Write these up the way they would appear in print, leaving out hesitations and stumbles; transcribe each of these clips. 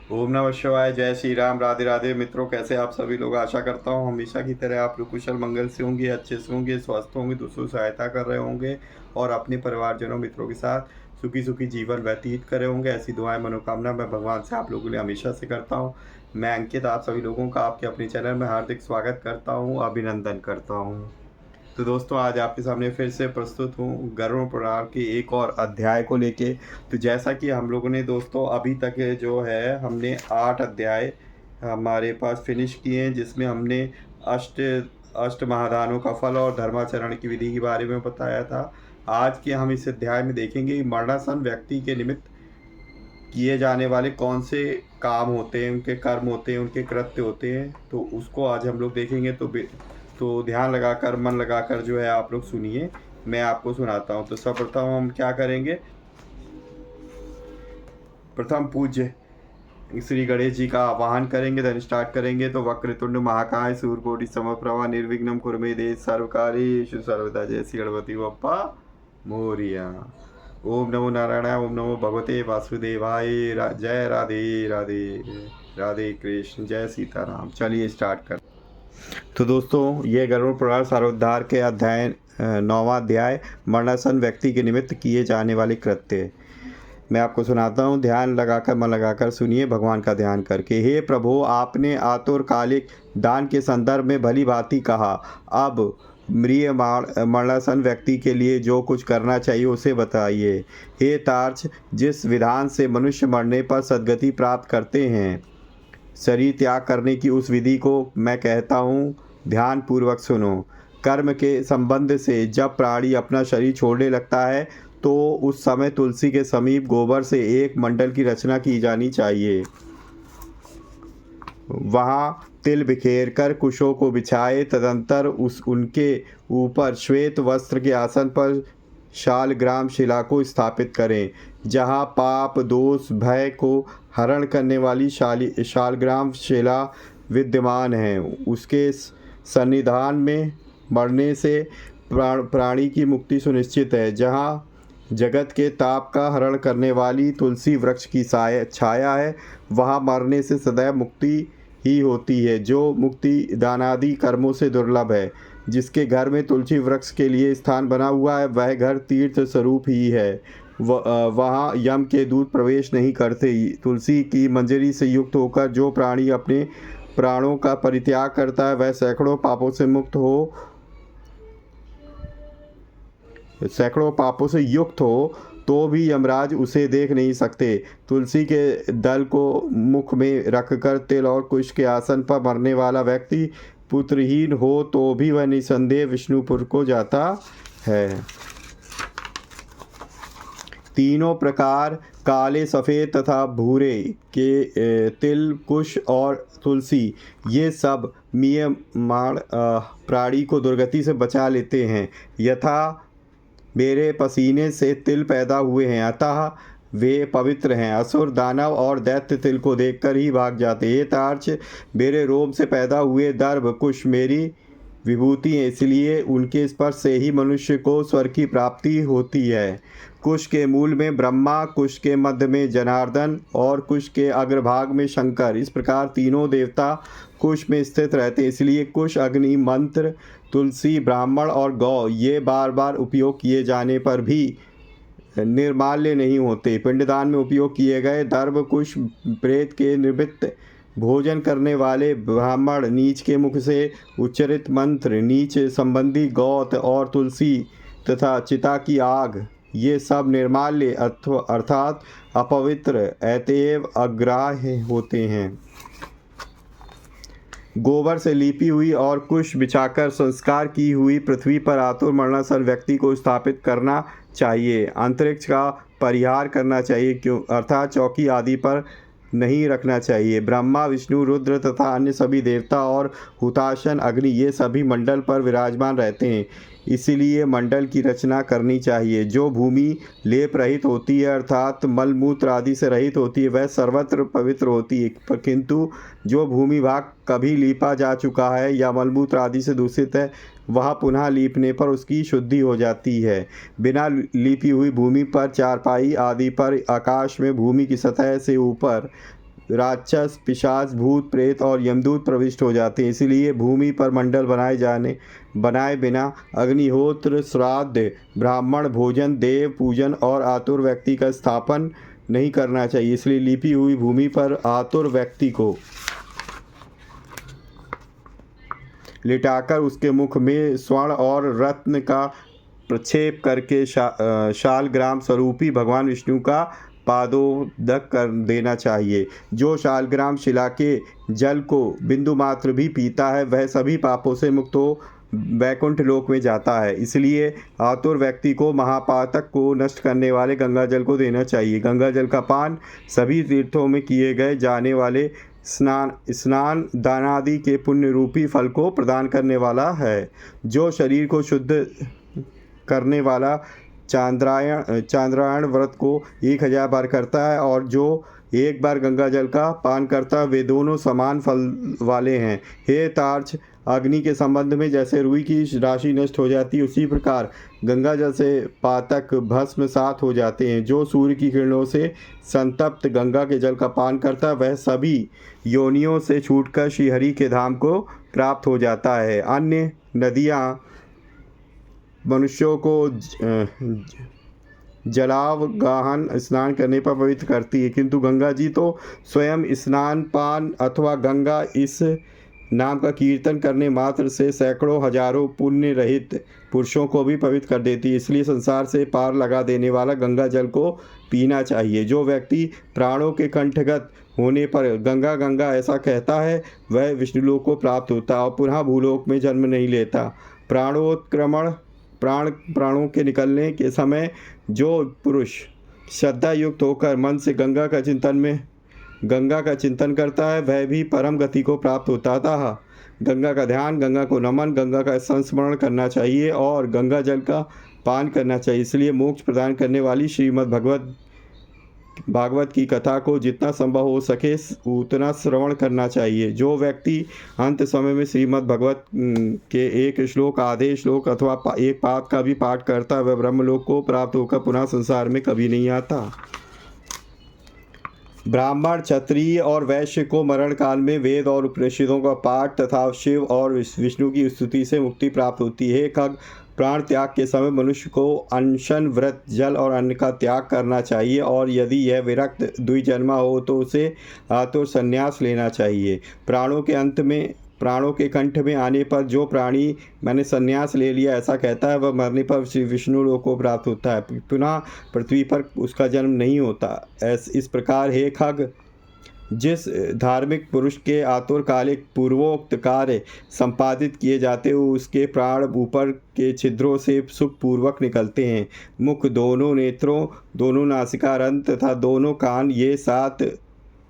ओम नमः शिवाय। जय श्री राम। राधे राधे मित्रों, कैसे आप सभी लोग। आशा करता हूँ हमेशा की तरह आप लोग कुशल मंगल से होंगे, अच्छे से होंगे, स्वस्थ होंगे, दूसरों को सहायता कर रहे होंगे और अपने परिवारजनों मित्रों के साथ सुखी सुखी जीवन व्यतीत करे होंगे। ऐसी दुआएं मनोकामना मैं भगवान से आप लोगों के लिए हमेशा से करता हूँ। मैं अंकित आप सभी लोगों का आपके अपने चैनल में हार्दिक स्वागत करता हूँ, अभिनंदन करता हूँ। तो दोस्तों, आज आपके सामने फिर से प्रस्तुत हूँ गरुड़ पुराण के एक और अध्याय को लेके। तो जैसा कि हम लोगों ने दोस्तों अभी तक जो है हमने 8 अध्याय हमारे पास फिनिश किए हैं, जिसमें हमने अष्ट अष्ट महादानों का फल और धर्माचरण की विधि के बारे में बताया था। आज के हम इस अध्याय में देखेंगे कि मरणासन व्यक्ति के निमित्त किए जाने वाले कौन से काम होते हैं, उनके कर्म होते हैं, उनके कृत्य होते हैं। तो उसको आज हम लोग देखेंगे। तो ध्यान लगाकर, मन लगाकर जो है आप लोग सुनिए, मैं आपको सुनाता हूँ। तो सर्वप्रथम हम क्या करेंगे, प्रथम पूज्य श्री गणेश जी का आवाहन करेंगे, देन स्टार्ट करेंगे। तो वक्रतुंड महाकाय सूर्यकोटि समप्रभा निर्विघ्नं कुरु मे देव सर्वकार्येषु सर्वदा। जय श्री गणपति बप्पा मोरिया। ओम नमो नारायणाय, ओम नमो भगवते वासुदेवाय। जय राधे राधे, राधे कृष्ण, जय सीताराम। चलिए स्टार्ट कर। तो दोस्तों, ये गरुड़ पुराण सारोद्धार के अध्याय 9वां अध्याय मरणासन व्यक्ति के निमित्त किए जाने वाले कृत्य मैं आपको सुनाता हूँ। ध्यान लगाकर, मन लगाकर सुनिए, भगवान का ध्यान करके। हे प्रभु, आपने आतुरकालिक दान के संदर्भ में भली भांति कहा। अब मृय मरणासन व्यक्ति के लिए जो कुछ करना चाहिए उसे बताइए। हे तार्क्ष, जिस विधान से मनुष्य मरने पर सद्गति प्राप्त करते हैं, शरीर त्याग करने की उस विधि को मैं कहता हूँ, ध्यान पूर्वक सुनो। कर्म के संबंध से जब प्राणी अपना शरीर छोड़ने लगता है तो उस समय तुलसी के समीप गोबर से एक मंडल की रचना की जानी चाहिए। वहाँ तिल बिखेर कर कुशों को बिछाए, तदंतर उनके ऊपर श्वेत वस्त्र के आसन पर शालग्राम शिला को स्थापित करें। जहाँ पाप दोष भय को हरण करने वाली शालग्राम शिला विद्यमान है, उसके सन्निधान में मरने से प्राणी की मुक्ति सुनिश्चित है। जहाँ जगत के ताप का हरण करने वाली तुलसी वृक्ष की छाया है, वहाँ मरने से सदैव मुक्ति ही होती है, जो मुक्ति दानादि कर्मों से दुर्लभ है। जिसके घर में तुलसी वृक्ष के लिए स्थान बना हुआ है, वह घर तीर्थ स्वरूप ही है। वहाँ यम के दूत प्रवेश नहीं करते। तुलसी की मंजरी से युक्त होकर जो प्राणी अपने प्राणों का परित्याग करता है, वह सैकड़ों पापों से युक्त हो तो भी यमराज उसे देख नहीं सकते। तुलसी के दल को मुख में रखकर तिल और कुश के आसन पर मरने वाला व्यक्ति पुत्रहीन हो तो भी वह निसंदेह विष्णुपुर को जाता है। तीनों प्रकार काले, सफ़ेद तथा भूरे के तिल, कुश और तुलसी, ये सब म्रियमाण प्राणी को दुर्गति से बचा लेते हैं। यथा मेरे पसीने से तिल पैदा हुए हैं, अतः वे पवित्र हैं। असुर, दानव और दैत्य तिल को देखकर ही भाग जाते। ये तार्क्ष, मेरे रोम से पैदा हुए दर्भ, कुश मेरी विभूति हैं, इसलिए उनके स्पर्श से ही मनुष्य को स्वर्ग की प्राप्ति होती है। कुश के मूल में ब्रह्मा, कुश के मध्य में जनार्दन और कुश के अग्रभाग में शंकर, इस प्रकार तीनों देवता कुश में स्थित रहते हैं। इसलिए कुश, अग्नि, मंत्र, तुलसी, ब्राह्मण और गौ, ये बार बार उपयोग किए जाने पर भी निर्माल्य नहीं होते। पिंडदान में उपयोग किए गए दर्भ, कुश, प्रेत के निमित्त भोजन करने वाले ब्राह्मण, नीच के मुख से उच्चरित मंत्र, नीच संबंधी गौत और तुलसी तथा चिता की आग, ये सब निर्माल्य अर्थात अपवित्र, अतएव अग्राह्य होते हैं। गोबर से लीपी हुई और कुश बिछाकर संस्कार की हुई पृथ्वी पर आतुर मरणासन व्यक्ति को स्थापित करना चाहिए। अंतरिक्ष का परिहार करना चाहिए, क्यों अर्थात चौकी आदि पर नहीं रखना चाहिए। ब्रह्मा, विष्णु, रुद्र तथा अन्य सभी देवता और हुताशन अग्नि, ये सभी मंडल पर विराजमान रहते हैं, इसीलिए मंडल की रचना करनी चाहिए। जो भूमि लेप रहित होती है, अर्थात मलमूत्र आदि से रहित होती है, वह सर्वत्र पवित्र होती है। किंतु जो भूमि भाग कभी लीपा जा चुका है या मलमूत्र आदि से दूषित है, वह पुनः लीपने पर उसकी शुद्धि हो जाती है। बिना लीपी हुई भूमि पर, चारपाई आदि पर, आकाश में, भूमि की सतह से ऊपर राक्षस, पिशाच, भूत, प्रेत और यमदूत प्रविष्ट हो जाते हैं। इसलिए भूमि पर मंडल बनाए बिना अग्निहोत्र, श्राद्ध, ब्राह्मण भोजन, देव पूजन और आतुर व्यक्ति का स्थापन नहीं करना चाहिए। इसलिए लिपी हुई भूमि पर आतुर व्यक्ति को लिटाकर उसके मुख में स्वर्ण और रत्न का प्रक्षेप करके शालग्राम स्वरूपी भगवान विष्णु का पादोदक कर देना चाहिए। जो शालग्राम शिला के जल को बिंदु मात्र भी पीता है वह सभी पापों से मुक्त हो वैकुंठ लोक में जाता है। इसलिए आतुर व्यक्ति को महापातक को नष्ट करने वाले गंगा जल को देना चाहिए। गंगा जल का पान सभी तीर्थों में किए गए जाने वाले स्नान दानादि के पुण्य रूपी फल को प्रदान करने वाला है। जो शरीर को शुद्ध करने वाला चांद्रायण व्रत को 1000 बार करता है और जो एक बार गंगा जल का पान करता है वे दोनों समान फल वाले हैं। हे तार्क्ष, अग्नि के संबंध में जैसे रुई की राशि नष्ट हो जाती है उसी प्रकार गंगा जल से पातक भस्म सात हो जाते हैं। जो सूर्य की किरणों से संतप्त गंगा के जल का पान करता है वह सभी योनियों से छूटकर श्रीहरि के धाम को प्राप्त हो जाता है। अन्य नदियाँ मनुष्यों को जलावगाहन स्नान करने पर पवित्र करती है, किंतु गंगा जी तो स्वयं स्नान पान अथवा गंगा इस नाम का कीर्तन करने मात्र से सैकड़ों हजारों पुण्य रहित पुरुषों को भी पवित्र कर देती है। इसलिए संसार से पार लगा देने वाला गंगा जल को पीना चाहिए। जो व्यक्ति प्राणों के कंठगत होने पर गंगा गंगा ऐसा कहता है वह विष्णुलोक को प्राप्त होता है और पुनः भूलोक में जन्म नहीं लेता। प्राणों के निकलने के समय जो पुरुष श्रद्धा युक्त होकर मन से गंगा का चिंतन करता है वह भी परम गति को प्राप्त होता था। गंगा का ध्यान, गंगा को नमन, गंगा का संस्मरण करना चाहिए और गंगा जल का पान करना चाहिए। इसलिए मोक्ष प्रदान करने वाली श्रीमद् भागवत की कथा को जितना संभव हो सके उतना श्रवण करना चाहिए। जो व्यक्ति अंत समय में श्रीमद् भागवत के एक श्लोक, आधे श्लोक अथवा एक पाद का भी पाठ करता है वह ब्रह्मलोक को प्राप्त होकर पुनः संसार में कभी नहीं आता। ब्राह्मण, क्षत्रिय और वैश्य को मरण काल में वेद और उपनिषदों का पाठ तथा शिव और विष्णु की स्तुति से मुक्ति प्राप्त होती है। खग, प्राण त्याग के समय मनुष्य को अनशन, व्रत, जल और अन्न का त्याग करना चाहिए और यदि यह विरक्त द्विजन्मा हो तो उसे आतुर संन्यास लेना चाहिए। प्राणों के कंठ में आने पर जो प्राणी मैंने संन्यास ले लिया ऐसा कहता है वह मरने पर श्री विष्णु लोक को प्राप्त होता है, पुनः पृथ्वी पर उसका जन्म नहीं होता। इस प्रकार हे खग, जिस धार्मिक पुरुष के आतुर कालिक पूर्वोक्त कार्य संपादित किए जाते हो उसके प्राण ऊपर के छिद्रों से सुखपूर्वक निकलते हैं। मुख, दोनों नेत्रों, दोनों नासिकारंत तथा दोनों कान, ये 7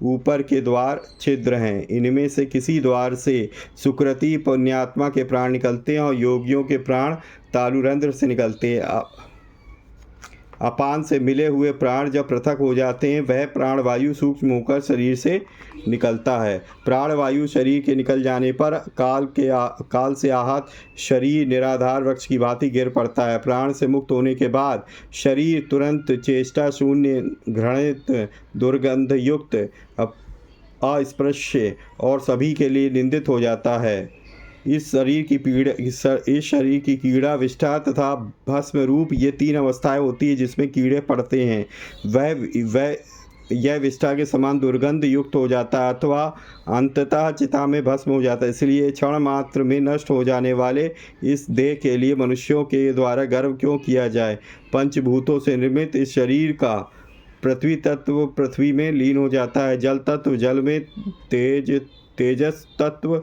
ऊपर के द्वार छिद्र हैं। इनमें से किसी द्वार से सुकृति पुण्यात्मा के प्राण निकलते हैं और योगियों के प्राण तालुरंध्र से निकलते हैं। अपान से मिले हुए प्राण जब पृथक हो जाते हैं वह प्राणवायु सूक्ष्म होकर शरीर से निकलता है। प्राणवायु शरीर के निकल जाने पर काल से आहत शरीर निराधार वृक्ष की भांति गिर पड़ता है। प्राण से मुक्त होने के बाद शरीर तुरंत चेष्टा शून्य, घृणित, दुर्गंध युक्त, अस्पृश्य और सभी के लिए निंदित हो जाता है। इस शरीर की कीड़ा, विष्ठा तथा भस्म रूप ये 3 अवस्थाएं होती है जिसमें कीड़े पड़ते हैं। यह विष्ठा के समान दुर्गंध युक्त हो जाता है अथवा अंततः चिता में भस्म हो जाता है। इसलिए क्षण मात्र में नष्ट हो जाने वाले इस देह के लिए मनुष्यों के द्वारा गर्व क्यों किया जाए। पंचभूतों से निर्मित इस शरीर का पृथ्वी तत्व पृथ्वी में लीन हो जाता है, जल तत्व जल में, तेजस तत्व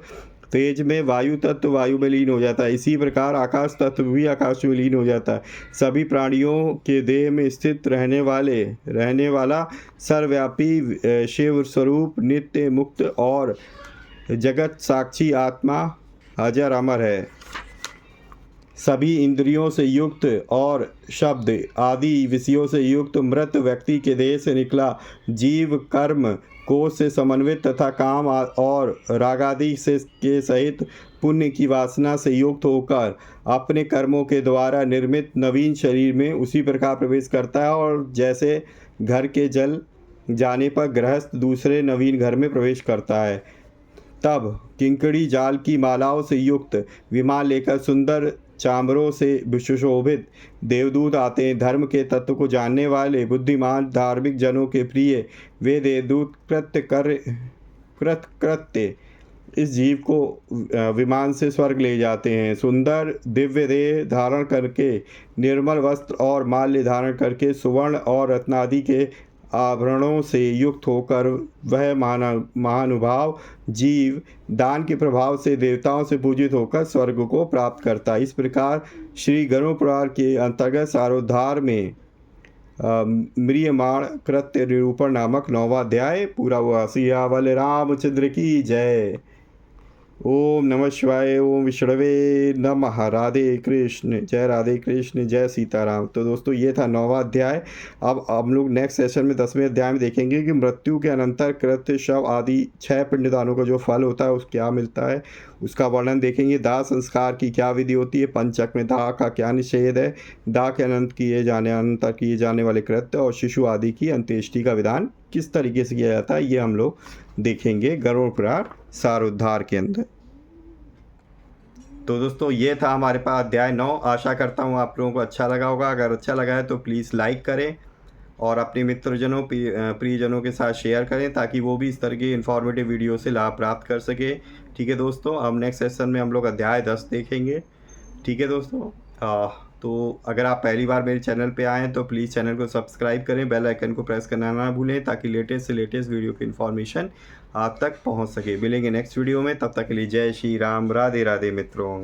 तेज में, वायु तत्व वायु में लीन हो जाता है। इसी प्रकार आकाश तत्व भी आकाश में लीन हो जाता है। सभी प्राणियों के देह में स्थित रहने वाला सर्वव्यापी शिव स्वरूप नित्य मुक्त और जगत साक्षी आत्मा अजर अमर है। सभी इंद्रियों से युक्त और शब्द आदि विषयों से युक्त मृत व्यक्ति के देह से निकला जीव कर्म कोष से समन्वित तथा काम और रागादि से के सहित पुण्य की वासना से युक्त होकर अपने कर्मों के द्वारा निर्मित नवीन शरीर में उसी प्रकार प्रवेश करता है और जैसे घर के जल जाने पर गृहस्थ दूसरे नवीन घर में प्रवेश करता है। तब किंकड़ी जाल की मालाओं से युक्त विमान लेकर सुंदर चामरों से सुशोभित देवदूत आते हैं। धर्म के तत्व को जानने वाले बुद्धिमान धार्मिक जनों के प्रिय वे देवदूत कृत्य इस जीव को विमान से स्वर्ग ले जाते हैं। सुंदर दिव्य देह धारण करके, निर्मल वस्त्र और माल्य धारण करके, सुवर्ण और रत्नादि के आभरणों से युक्त होकर वह महानुभाव जीव दान के प्रभाव से देवताओं से पूजित होकर स्वर्ग को प्राप्त करता है। इस प्रकार श्री गरुड़ पुराण के अंतर्गत सारोद्धार में म्रियमाण कृत्य निरूपण नामक 9वां अध्याय पूरा हुआ। सियावल रामचंद्र की जय। ओम नमः शिवाय। ओम विष्णवे नमः। राधे कृष्ण। जय राधे कृष्ण। जय सीताराम। तो दोस्तों ये था 9वां अध्याय। अब हम लोग नेक्स्ट सेशन में 10वें अध्याय में देखेंगे कि मृत्यु के अनंतर कृत्य शव आदि 6 पिंडदानों का जो फल होता है उस क्या मिलता है, उसका वर्णन देखेंगे। दाह संस्कार की क्या विधि होती है, पंचक में दाह का क्या निषेध है, दाह के अनंतर किए जाने वाले कृत्य और शिशु आदि की अंत्येष्टि का विधान किस तरीके से किया जाता है, ये हम लोग देखेंगे गरुड़ पुराण सारोद्धार के अंदर। तो दोस्तों ये था हमारे पास अध्याय 9। आशा करता हूँ आप लोगों को अच्छा लगा होगा। अगर अच्छा लगा है तो प्लीज़ लाइक करें और अपने मित्रजनों प्रियजनों के साथ शेयर करें ताकि वो भी इस तरह की इन्फॉर्मेटिव वीडियो से लाभ प्राप्त कर सके। ठीक है दोस्तों, अब नेक्स्ट सेशन में हम लोग अध्याय 10 देखेंगे। ठीक है दोस्तों, तो अगर आप पहली बार मेरे चैनल पे आए हैं तो प्लीज़ चैनल को सब्सक्राइब करें, बेल आइकन को प्रेस करना ना भूलें ताकि लेटेस्ट से लेटेस्ट वीडियो की इन्फॉर्मेशन आप तक पहुंच सके। मिलेंगे नेक्स्ट वीडियो में, तब तक के लिए जय श्री राम। राधे राधे मित्रों।